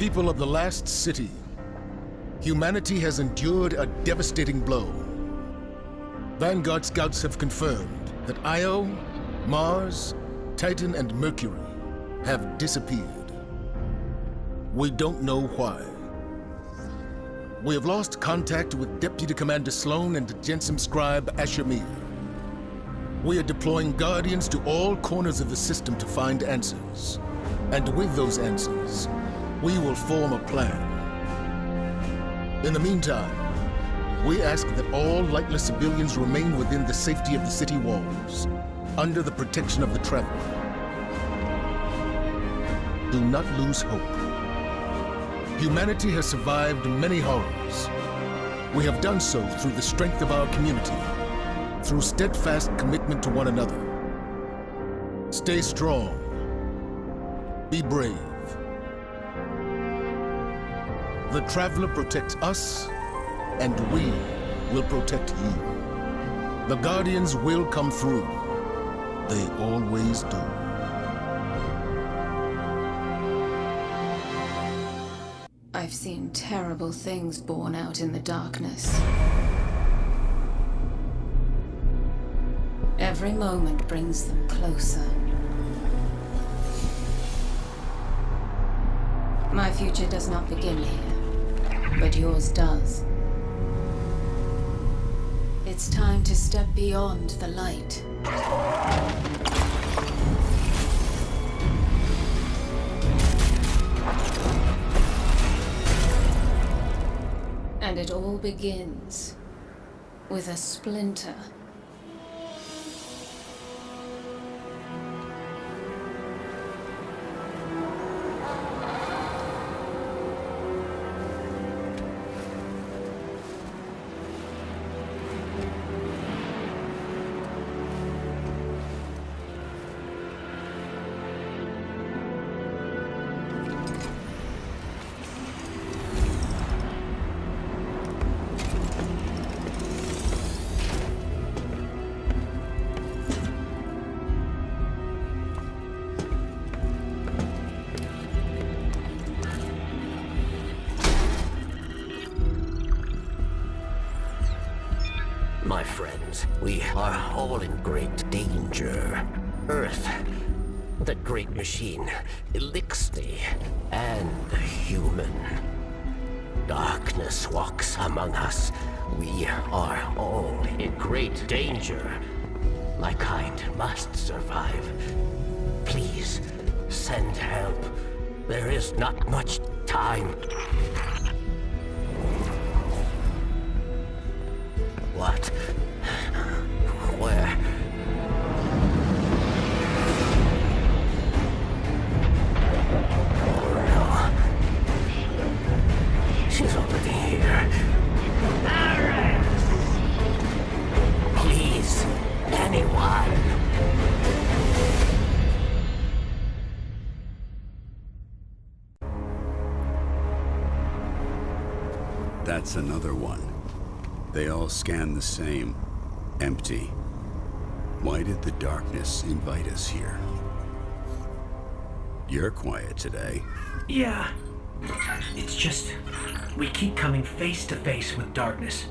People of the last city, humanity has endured a devastating blow. Vanguard scouts have confirmed that Io, Mars, Titan, and Mercury have disappeared. We don't know why. We have lost contact with Deputy Commander Sloan and Jensen Scribe Ashamir. We are deploying Guardians to all corners of the system to find answers. And with those answers, we will form a plan. In the meantime, we ask that all lightless civilians remain within the safety of the city walls, under the protection of the Traveler. Do not lose hope. Humanity has survived many horrors. We have done so through the strength of our community, through steadfast commitment to one another. Stay strong. Be brave. The Traveler protects us, and we will protect you. The Guardians will come through. They always do. I've seen terrible things born out in the darkness. Every moment brings them closer. My future does not begin here, but yours does. It's time to step beyond the light. And it all begins with a splinter. My friends, we are all in great danger. Earth, the great machine, Elixir, and the human. Darkness walks among us. We are all in great danger. My kind must survive. Please, send help. There is not much time. What? Where? Oh no. She's already here. Eramis! Please, anyone. That's another one. They all scan the same. Empty. Why did the darkness invite us here? You're quiet today. Yeah. It's just, we keep coming face to face with darkness.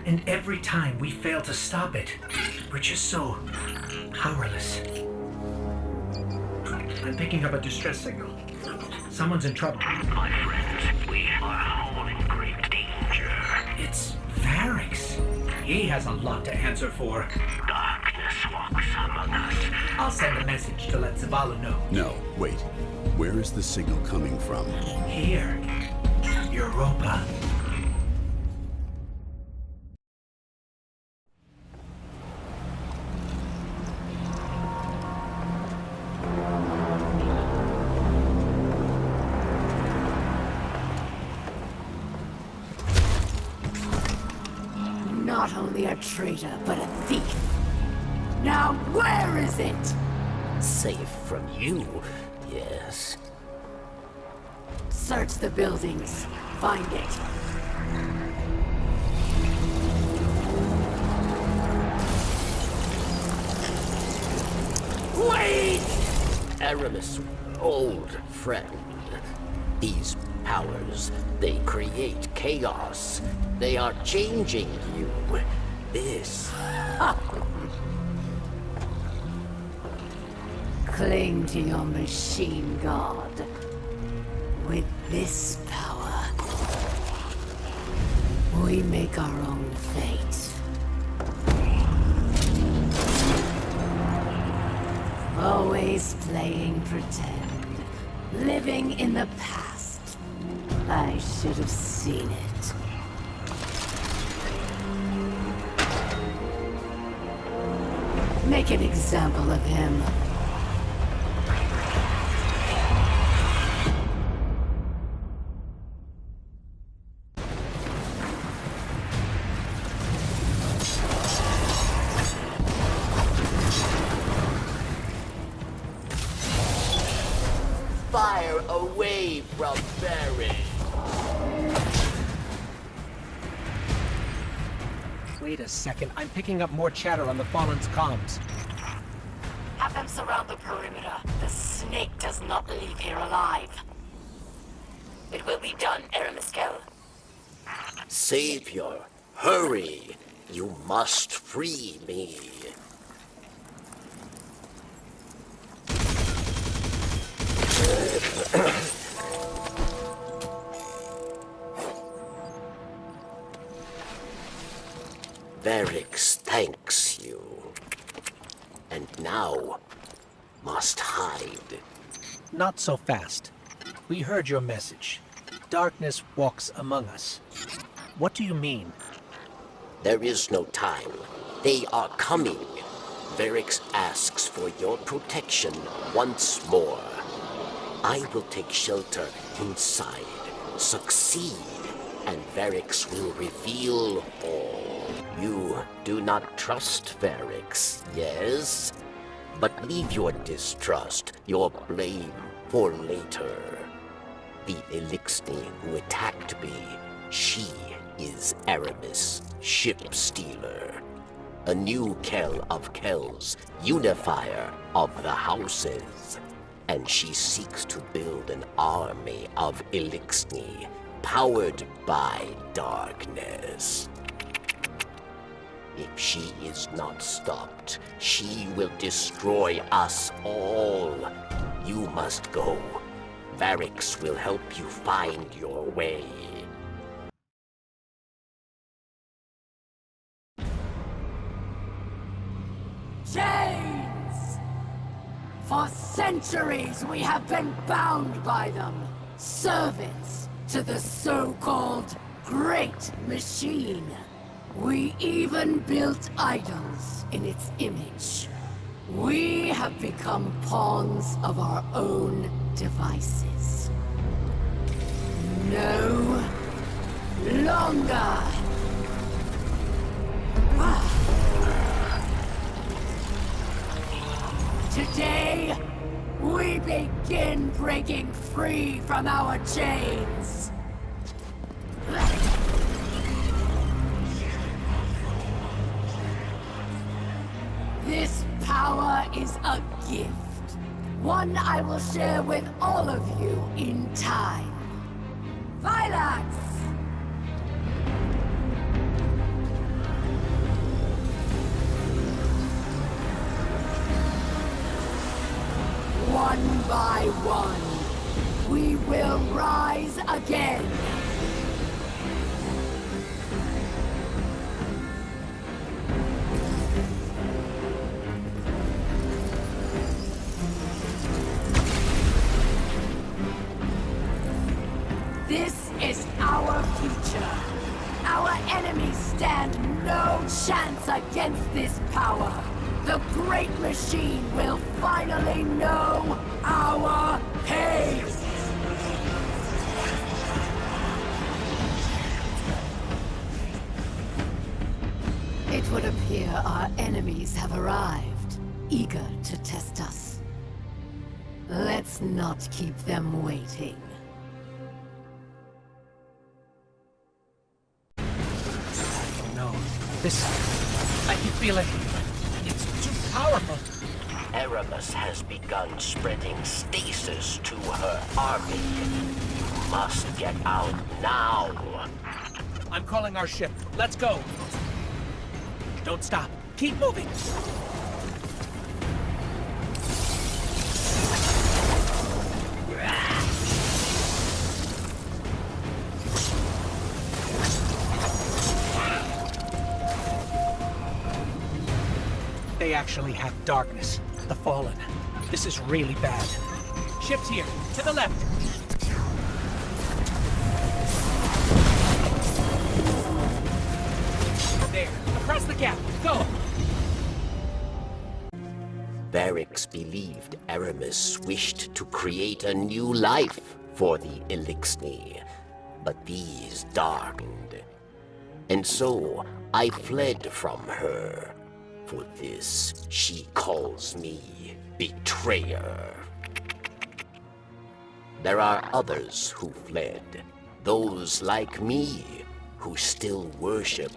And every time we fail to stop it, we're just so powerless. I'm picking up a distress signal. Someone's in trouble. My friends, we are all in great danger. It's Varix. He has a lot to answer for. Darkness walks among us. I'll send a message to let Zavala know. No, wait. Where is the signal coming from? Here. Europa. Not only a traitor, but a thief. Now where is it? Safe from you, yes. Search the buildings. Find it. Wait! Eramis, old friend. These powers, they create chaos. They are changing you. This... Cling to your machine god. With this power, we make our own fate. Always playing pretend. Living in the past. I should have seen it. Make an example of him. Fire away from Barry. Wait a second, I'm picking up more chatter on the Fallen's comms. Have them surround the perimeter. The snake does not leave here alive. It will be done, Eramis. Savior, hurry! You must free me. Varix thanks you. And now must hide. Not so fast. We heard your message. Darkness walks among us. What do you mean? There is no time. They are coming. Varix asks for your protection once more. I will take shelter inside. Succeed, and Varix will reveal all. You do not trust Varix, yes? But leave your distrust, your blame, for later. The Elixni who attacked me, she is Eramis, ship stealer. A new Kell of Kells, unifier of the houses. And she seeks to build an army of Elixni, powered by darkness. If she is not stopped, she will destroy us all. You must go. Varix will help you find your way. Chains! For centuries we have been bound by them. Servants to the so-called Great Machine. We even built idols in its image. We have become pawns of our own devices. No longer. Today, we begin breaking free from our chains. This power is a gift. One I will share with all of you in time. Vilax! One by one, we will rise again. This is our future. Our enemies stand no chance against this power. The Great Machine will finally know our pain! It would appear our enemies have arrived, eager to test us. Let's not keep them waiting. No, this... I can feel it. It's too powerful. Eramis has begun spreading stasis to her army. You must get out now. I'm calling our ship. Let's go. Don't stop. Keep moving. They actually have darkness. The Fallen. This is really bad. Ship's here. To the left. There. Across the gap. Go! Varix believed Eramis wished to create a new life for the Elixni, but these darkened. And so I fled from her. For this, she calls me betrayer. There are others who fled, those like me who still worship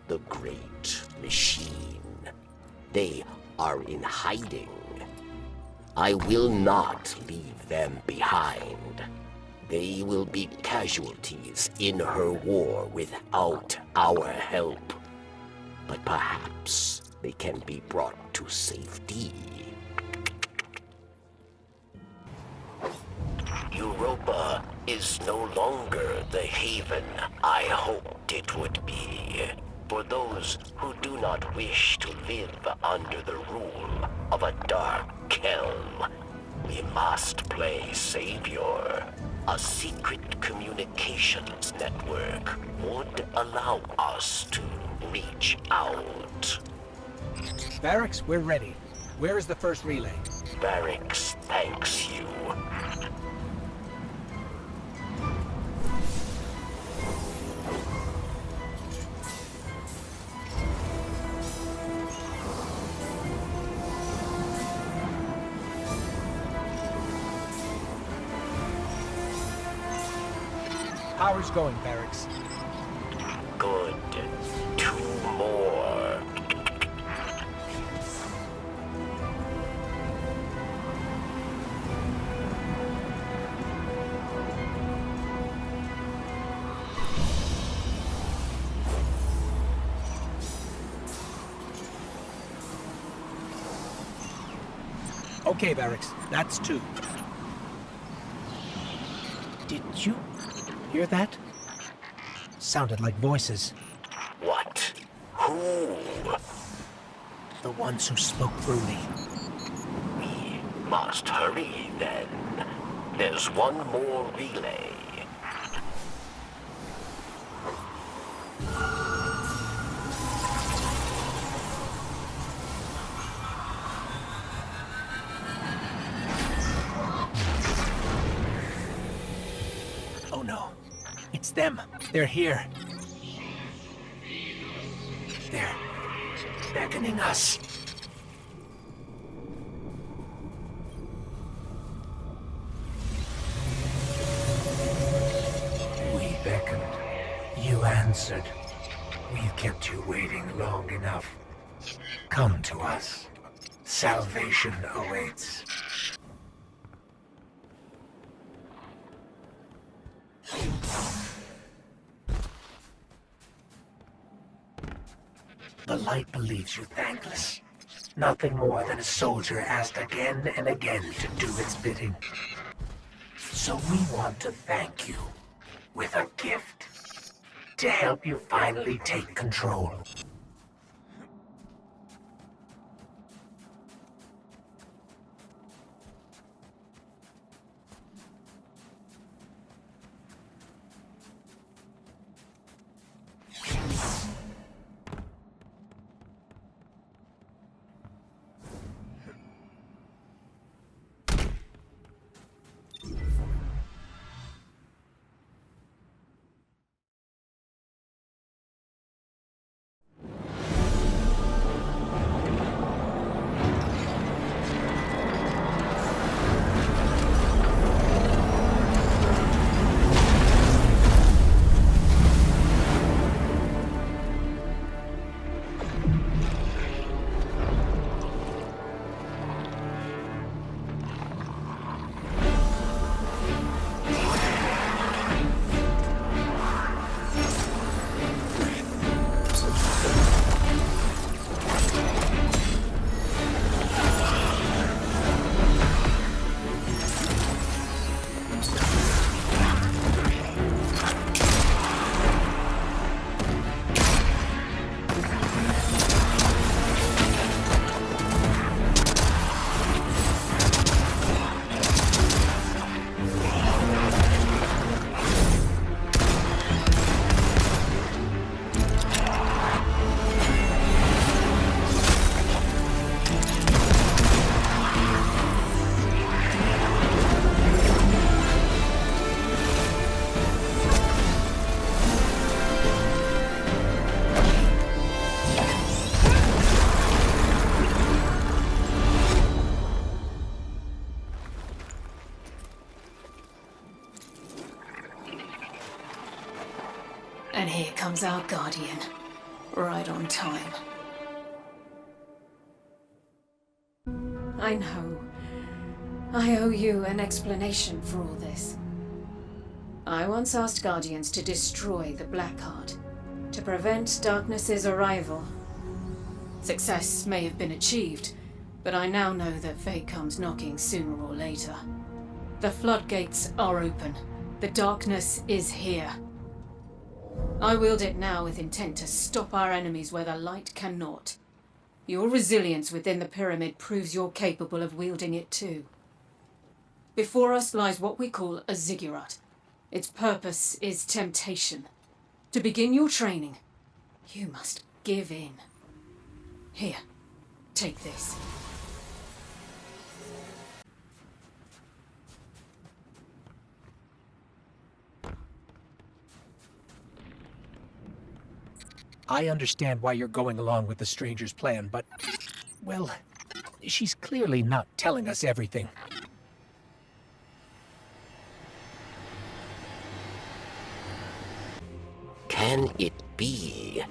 the great machine. They are in hiding. I will not leave them behind. They will be casualties in her war without our help. But perhaps they can be brought to safety. Europa is no longer the haven I hoped it would be. For those who do not wish to live under the rule of a dark Kelm, we must play savior. A secret communications network would allow us to reach out. Barracks, we're ready. Where is the first relay? Varix thanks you. Power's going, Barracks. Good. 2 more. Okay, Barracks. That's 2. Did you hear that? Sounded like voices. What? Who? The ones who spoke through me. We must hurry then. There's one more relay. Oh no. It's them. They're here. They're beckoning us. We beckoned. You answered. We've kept you waiting long enough. Come to us. Salvation awaits. The light believes you thankless. Nothing more than a soldier asked again and again to do its bidding. So we want to thank you with a gift to help you finally take control. And here comes our guardian. Right on time. I know. I owe you an explanation for all this. I once asked Guardians to destroy the Blackheart, to prevent Darkness's arrival. Success may have been achieved, but I now know that fate comes knocking sooner or later. The floodgates are open. The darkness is here. I wield it now with intent to stop our enemies where the light cannot. Your resilience within the pyramid proves you're capable of wielding it too. Before us lies what we call a ziggurat. Its purpose is temptation. To begin your training, you must give in. Here, take this. I understand why you're going along with the stranger's plan, but, well, she's clearly not telling us everything. Can it be?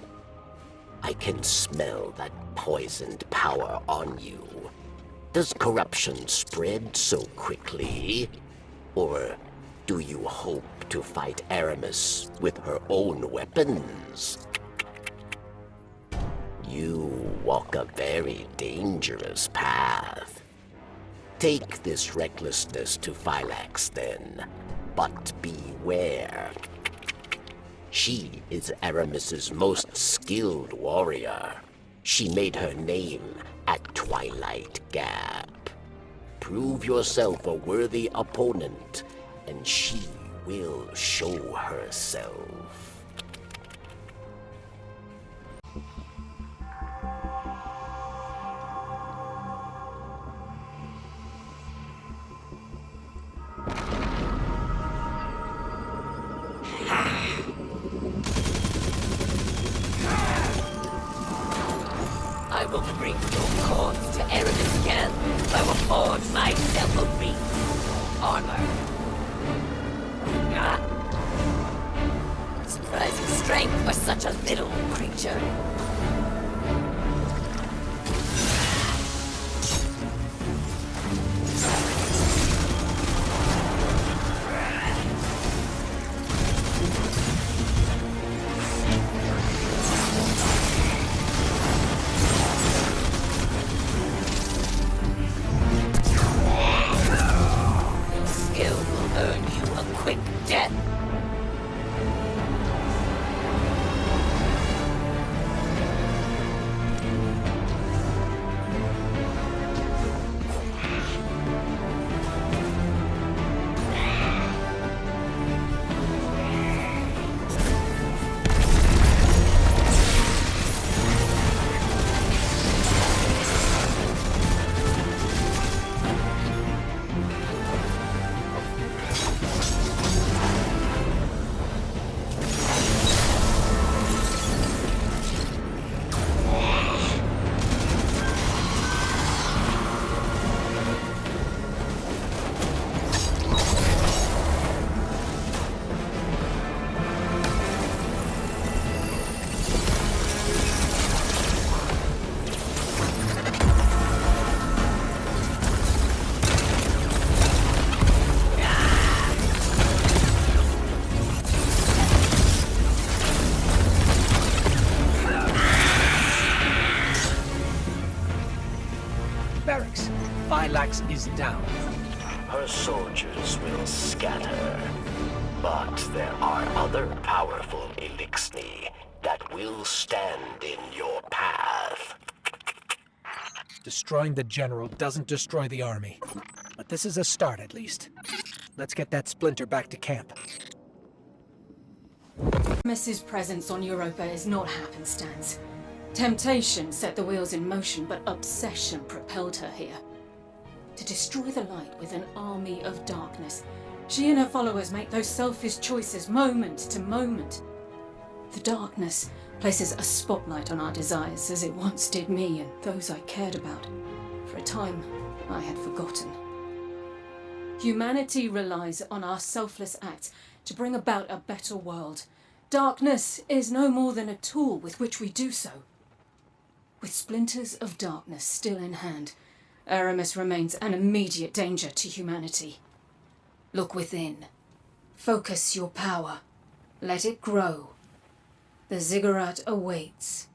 I can smell that poisoned power on you. Does corruption spread so quickly? Or do you hope to fight Eramis with her own weapons? You walk a very dangerous path. Take this recklessness to Phylax then, but beware. She is Eramis's most skilled warrior. She made her name at Twilight Gap. Prove yourself a worthy opponent, and she will show herself. I will bring your corpse to Eramis again. I will forge myself a wreath armor. Surprising strength for such a little creature. Phylax is down. Her Your soldiers will scatter, but there are other powerful Elixni that will stand in your path. Destroying the general doesn't destroy the army. But this is a start, at least. Let's get that splinter back to camp. Eramis's presence on Europa is not happenstance. Temptation set the wheels in motion, but obsession propelled her here. To destroy the light with an army of darkness, she and her followers make those selfish choices moment to moment. The darkness places a spotlight on our desires, as it once did me and those I cared about. For a time, I had forgotten. Humanity relies on our selfless acts to bring about a better world. Darkness is no more than a tool with which we do so. With splinters of darkness still in hand, Eramis remains an immediate danger to humanity. Look within. Focus your power. Let it grow. The ziggurat awaits.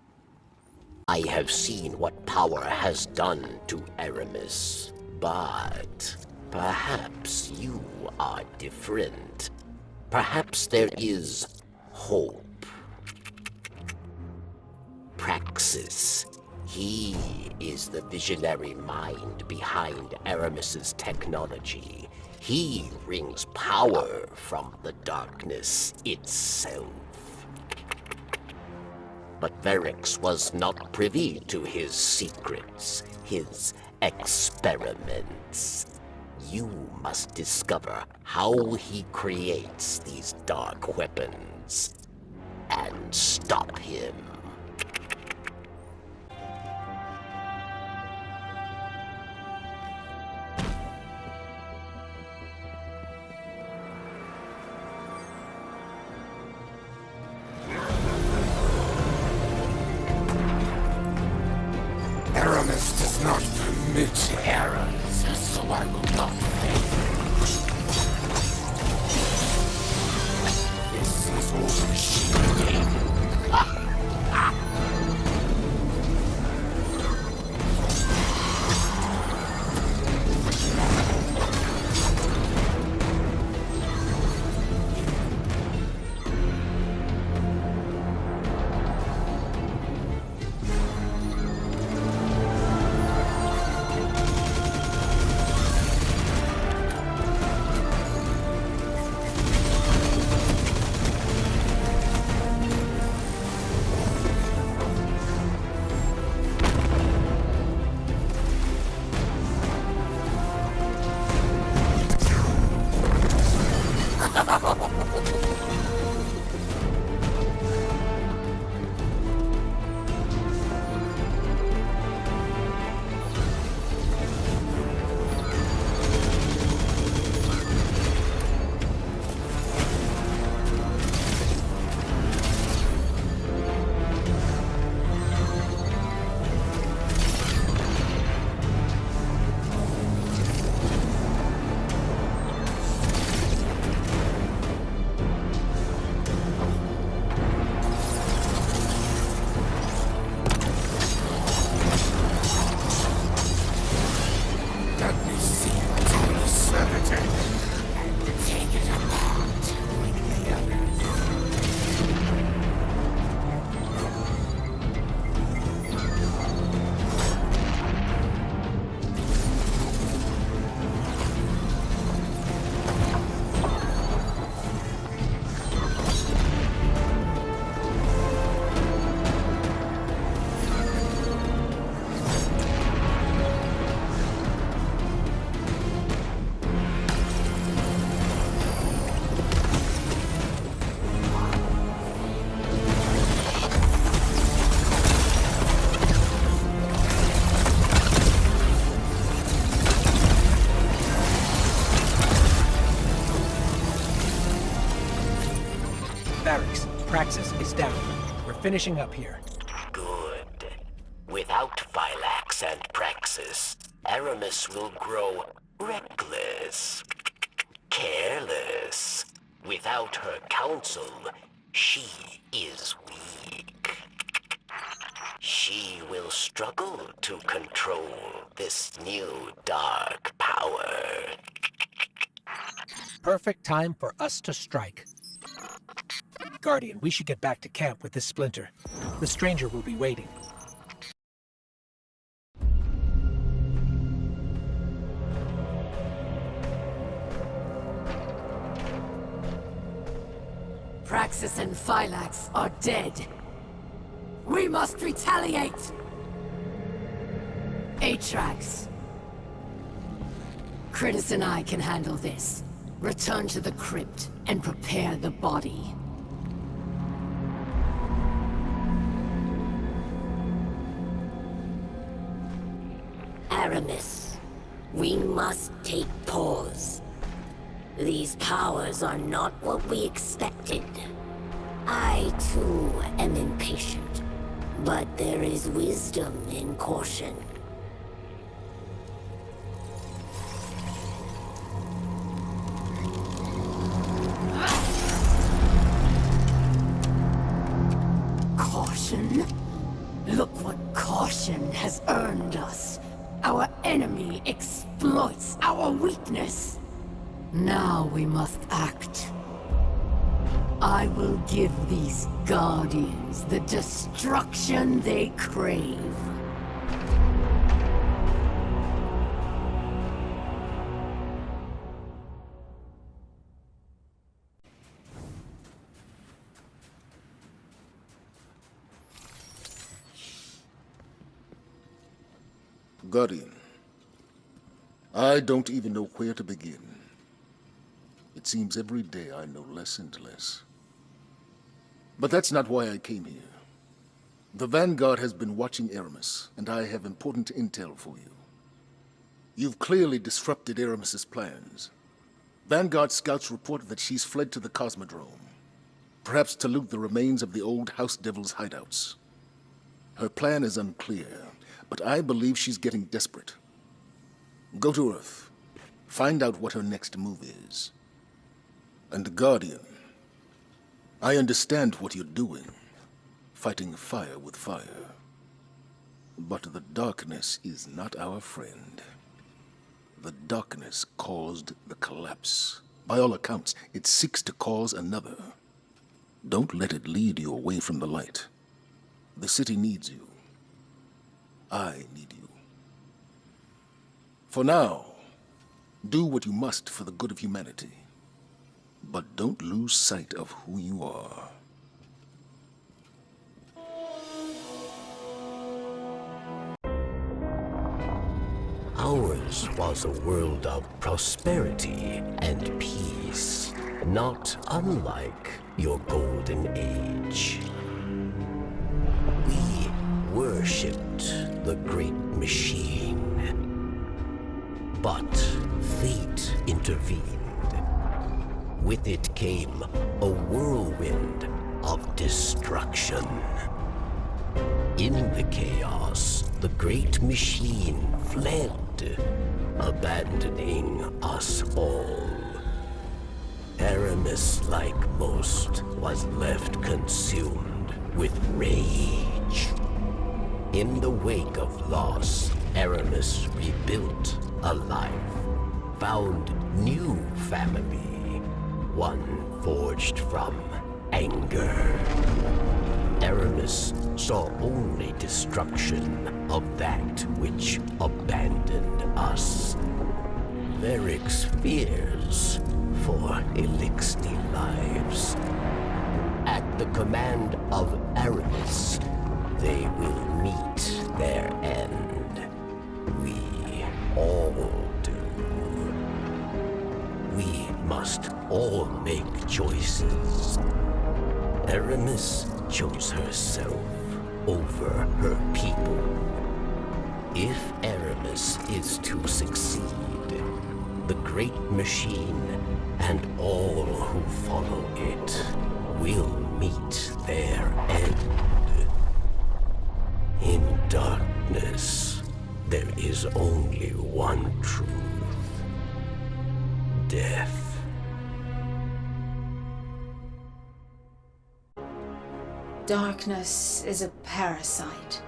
I have seen what power has done to Eramis, but perhaps you are different. Perhaps there is hope. Praxis. He is the visionary mind behind Eramis's technology. He wrings power from the darkness itself. But Verix was not privy to his secrets, his experiments. You must discover how he creates these dark weapons and stop him. Eramis does not permit errors, so I will not fail. This is all machine game. Praxis is down. We're finishing up here. Good. Without Phylax and Praxis, Eramis will grow reckless, careless. Without her counsel, she is weak. She will struggle to control this new dark power. perfect time for us to strike. Guardian, we should get back to camp with this splinter. The stranger will be waiting. Praxis and Phylax are dead. We must retaliate! Atrax. Critus and I can handle this. Return to the crypt and prepare the body. Eramis, we must take pause. These powers are not what we expected. I, too, am impatient. But there is wisdom in caution. Caution? Look what caution has earned us. Our enemy exploits our weakness. Now we must act. I will give these Guardians the destruction they crave. Guardian, I don't even know where to begin. It seems every day I know less and less. But that's not why I came here. The Vanguard has been watching Eramis, and I have important intel for you. You've clearly disrupted Eramis's plans. Vanguard scouts report that she's fled to the Cosmodrome, perhaps to loot the remains of the old House Devil's hideouts. Her plan is unclear, but I believe she's getting desperate. Go to Earth. Find out what her next move is. And Guardian, I understand what you're doing, fighting fire with fire. But the darkness is not our friend. The darkness caused the collapse. By all accounts, it seeks to cause another. Don't let it lead you away from the light. The city needs you. I need you. For now, do what you must for the good of humanity. But don't lose sight of who you are. Ours was a world of prosperity and peace, not unlike your golden age. We worshipped the great machine, but fate intervened. With it came a whirlwind of destruction. In the chaos, the great machine fled, abandoning us all. Eramis, like most, was left consumed with rage. In the wake of loss, Eramis rebuilt a life, found new family, one forged from anger. Eramis saw only destruction of that which abandoned us. Varric's fears for Elixir lives. At the command of Eramis, they will meet their end. We all do. We must all make choices. Eramis chose herself over her people. If Eramis is to succeed, the great machine and all who follow it will meet their end. In darkness, there is only one truth. Death. Darkness is a parasite.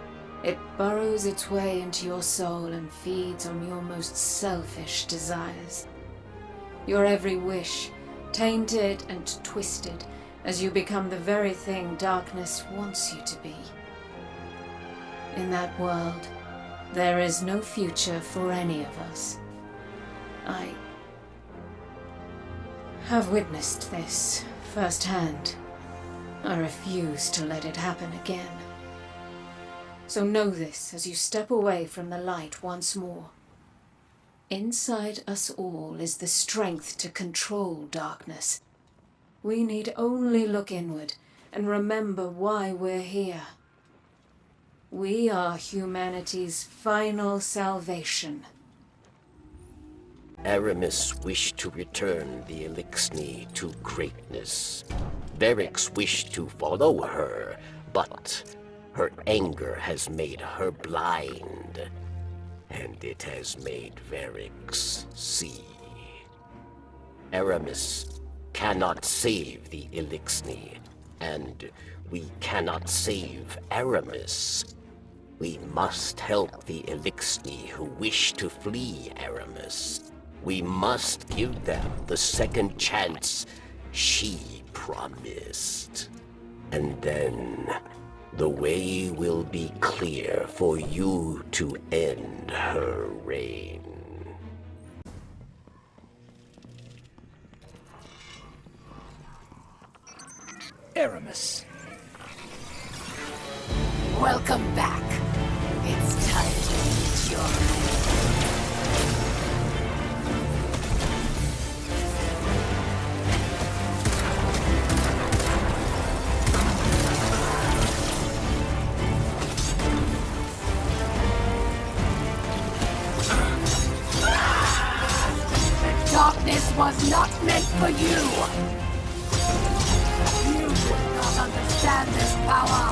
It burrows its way into your soul and feeds on your most selfish desires. Your every wish, tainted and twisted, as you become the very thing darkness wants you to be. In that world, there is no future for any of us. I have witnessed this firsthand. I refuse to let it happen again. So know this as you step away from the light once more. Inside us all is the strength to control darkness. We need only look inward and remember why we're here. We are humanity's final salvation. Eramis wished to return the Elixni to greatness. Varix wished to follow her, but her anger has made her blind. And it has made Varix see. Eramis cannot save the Elixni, and we cannot save Eramis. We must help the Elixni who wish to flee Eramis. We must give them the second chance she promised. And then the way will be clear for you to end her reign. Eramis. Welcome back. It's time to meet your end. Darkness was not meant for you! You would not understand this power!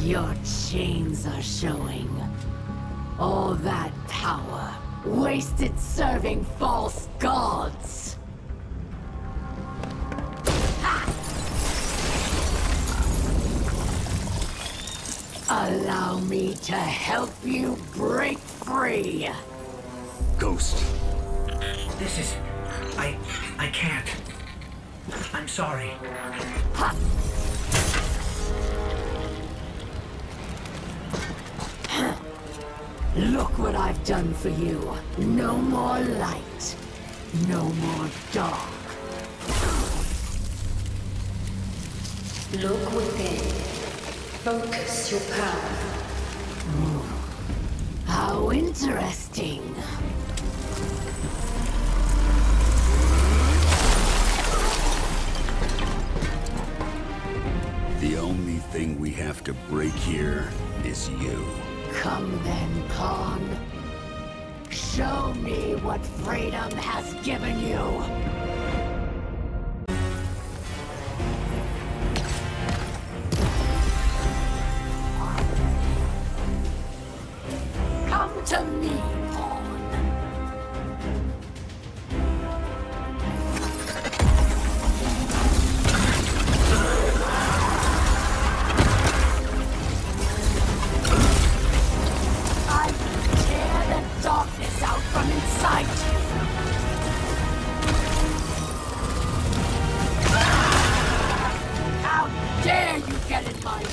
Your chains are showing. All that power, wasted serving false gods! Allow me to help you break free. Ghost. This is... I can't. I'm sorry. Look what I've done for you. No more light. No more dark. Look within. Focus your power. How interesting. The only thing we have to break here is you. Come then, Pawn. Show me what freedom has given you. Come to me, Pawn. I tear the darkness out from inside you. How dare you get in my way?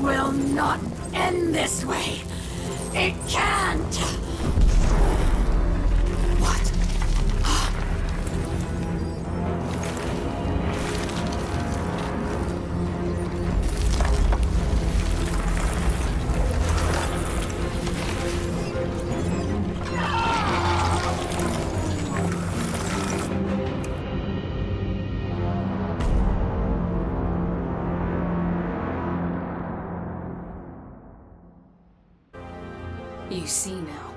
will not end this way. It can't! What? You see now.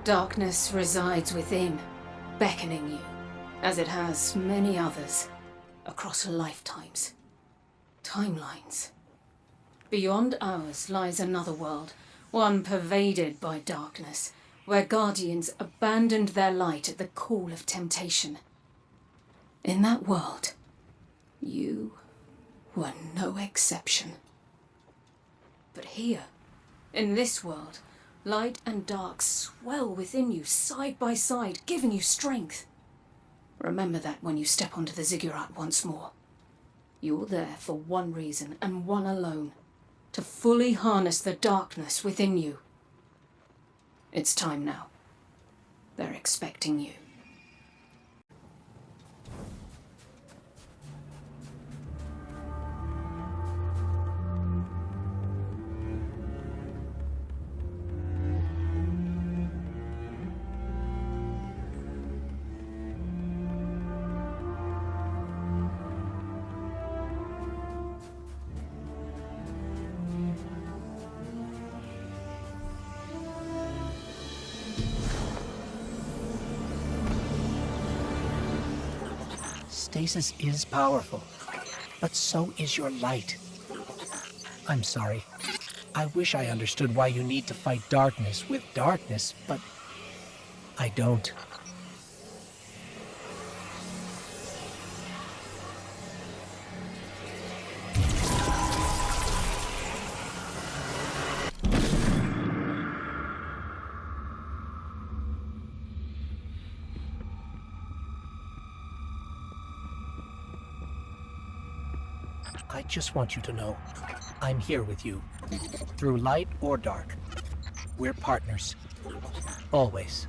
Darkness resides within, beckoning you, as it has many others, across lifetimes. Timelines. Beyond ours lies another world, one pervaded by darkness, where guardians abandoned their light at the call of temptation. In that world, you were no exception. But here, in this world, light and dark swell within you, side by side, giving you strength. Remember that when you step onto the ziggurat once more. You're there for one reason, and one alone. To fully harness the darkness within you. It's time now. They're expecting you. Stasis is powerful, but so is your light. I'm sorry. I wish I understood why you need to fight darkness with darkness, but I don't. I just want you to know, I'm here with you. Through light or dark. We're partners. Always.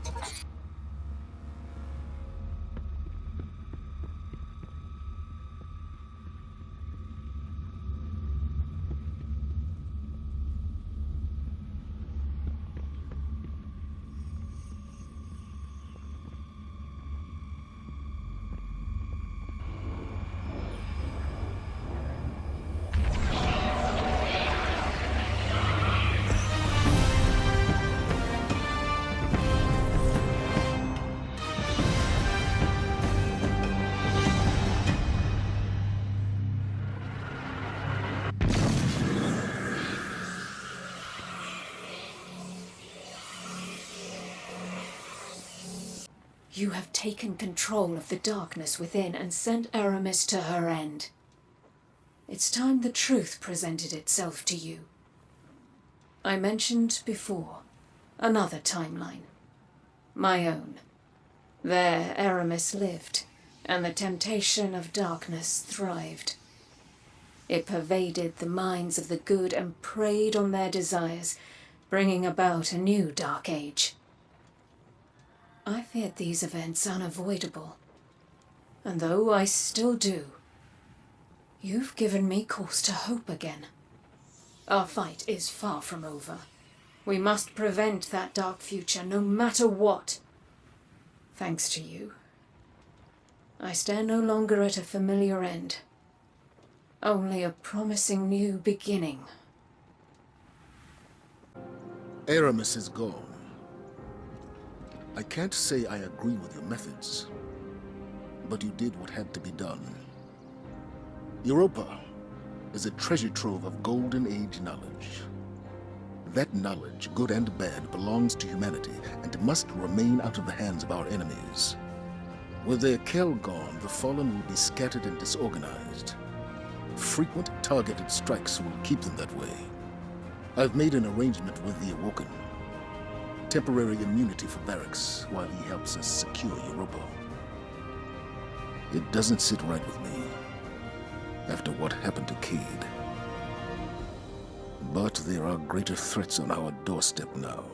You have taken control of the darkness within and sent Eramis to her end. It's time the truth presented itself to you. I mentioned before, another timeline. My own. There Eramis lived, and the temptation of darkness thrived. It pervaded the minds of the good and preyed on their desires, bringing about a new dark age. I feared these events unavoidable, and though I still do, you've given me cause to hope again. Our fight is far from over. We must prevent that dark future, no matter what. Thanks to you, I stand no longer at a familiar end, only a promising new beginning. Eramis is gone. I can't say I agree with your methods, but you did what had to be done. Europa is a treasure trove of Golden Age knowledge. That knowledge, good and bad, belongs to humanity and must remain out of the hands of our enemies. With their Kell gone, the Fallen will be scattered and disorganized. Frequent targeted strikes will keep them that way. I've made an arrangement with the Awoken. Temporary immunity for Barracks while he helps us secure Europa. It doesn't sit right with me after what happened to Cade. But there are greater threats on our doorstep now.